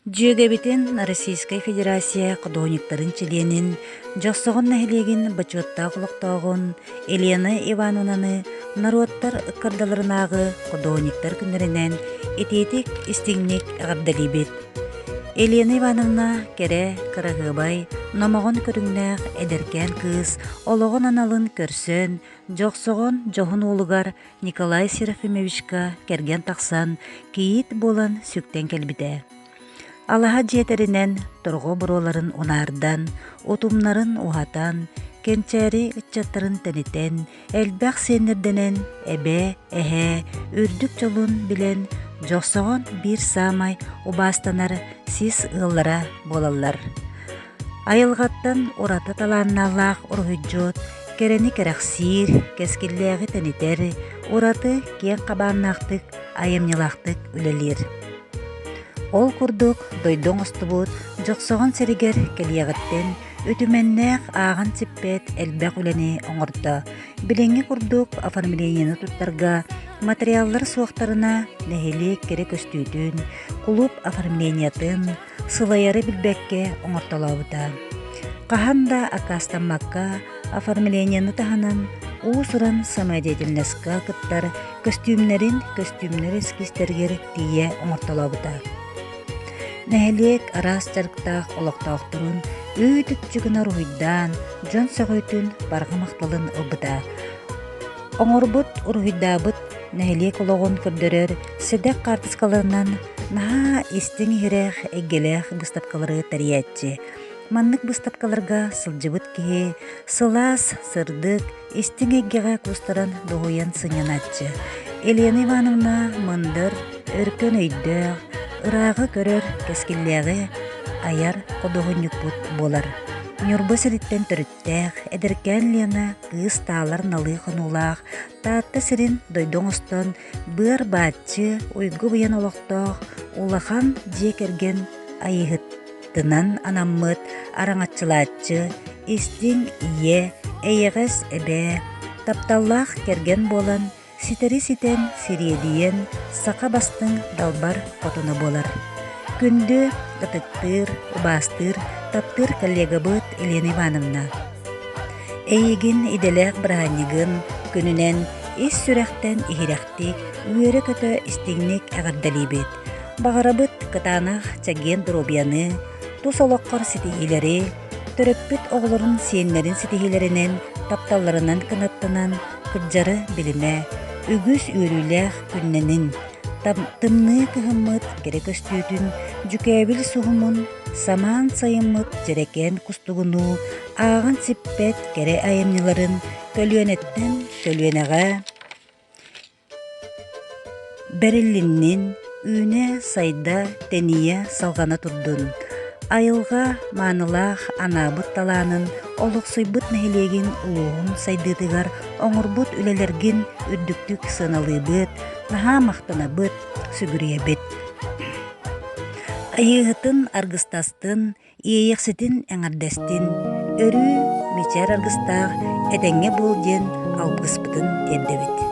Жүйөгебитин Российская Федерация кудониктарын чиленин жоксогон нахилегин бачуатта кулуктоогун Елена Ивановнаны народтар ыккардаларынаагы кудониктар күннеринен этетик истиңник агардалибит. Елена Ивановна кере кырагыбай номогон көрүңнәк эдеркен кыз ологон аналын көрсөн жоксогон жохун уулугар Николай Серафимовичка керген таксан кийит болан сүктен келбите. Алаха жетеринен торго буроларын унаардан, утумнарын ухатан, кенчери ыччаттарын тенитен, элбэх сенерденен, эбе, эхе, үрдүк жолун билен, жоксогон бир самай убастанар сис ыллара болаллар. Айылгаттан ураты таланналах урхуджот, керени керахсир, кескиллеги тенитер, ураты кен кабаннактык, айымнылактык үлелер. Ол курдук дойдоң остубут жоксогон серигер келиягыттен өтүменнээх ааган сиппет элбэх үлени оҥордо. Билеңги курдук оформленияны туттарга материаллар суохтарына нэхилик кере көстүүтүн, кулуп оформлениятын, сылайары билбекке оҥортолообута. Каханда акастаммакка оформленияны таханан уусуран самодеятельностька кыттар костюмнер эскистергер тие оҥортолообута. Нэхилик арас жарыктаах олоктоохтурун үүтүтчүгүнө руйдан, жон сөҕөйтүн баргамакталын ылбыта. Оҥорбут уруйдаабыт нэхилик ологон көрдөрөр седек карточкаларынан наһаа истиң иһирех эггелех быстапкалары тарияччы. Маннык быстапкаларга сылдьыбыт киһи сылаас сырдык истиң эггеҕэ кустаран доһуйан сыҥаначчы. Елена Ивановна мындыр өркөн өйдөөх ыраагы көрөр кескиллээги аяр кодоһунньукпут болар. Ньурба сириттен төрүттээх, эдеркен Лена кыыс таалар налыы хонуулаах, таатта сирин дойдоң остон быар баатчы уйгу буян олохтоох, улахан дьиэ керген айыһыттынан анаммыт араңаччылааччы, истиң ие, эйэҕэс эбээ, тапталлаах керген болан, ситери ситен сириэдиен сака бастың далбар хотуна болар. Күндү ытыктыр, убаастыр, таптыр коллегабыт Елена Ивановна. Эйигин иделээх быраанньыгын күнүнен ис сүрэхтен иһирэхтик үөрэ көтө истиңник агардалибит. Багарабыт кытаанах чагген дробьяны, тус олоккор ситиһилери, төрөппүт оҕолорун сиэннерин ситиһилеринен тапталларынан кынаттанан кырдьары билиме, үгүс үөрүүлээх күнненин, тымныы кыһыммыт кере көстүүтүн жүкээбил суһумун самаан сайыммыт жерекен кустугуну ааган сиппет кере айымныларын көлүөнэттен көлүөнэҕэ бэриллиннин үүнэ сайда тенийэ салгана турдун. Айылга маанылаах анаабыт талаанын олуксуйбут нэхилиэгин улуухун сайдыытыгар оҥорбут үлэлэргин үрдүктүк сыналыыбыт, наһаа махтанабыт, сүгүриэбит. Айыыһытын аргыстастын, иэйэхситин эҥэрдэстин, өрүү мичээр аргыстаах этэҥҥэ буол диэн албыспытын тиэрдэбит.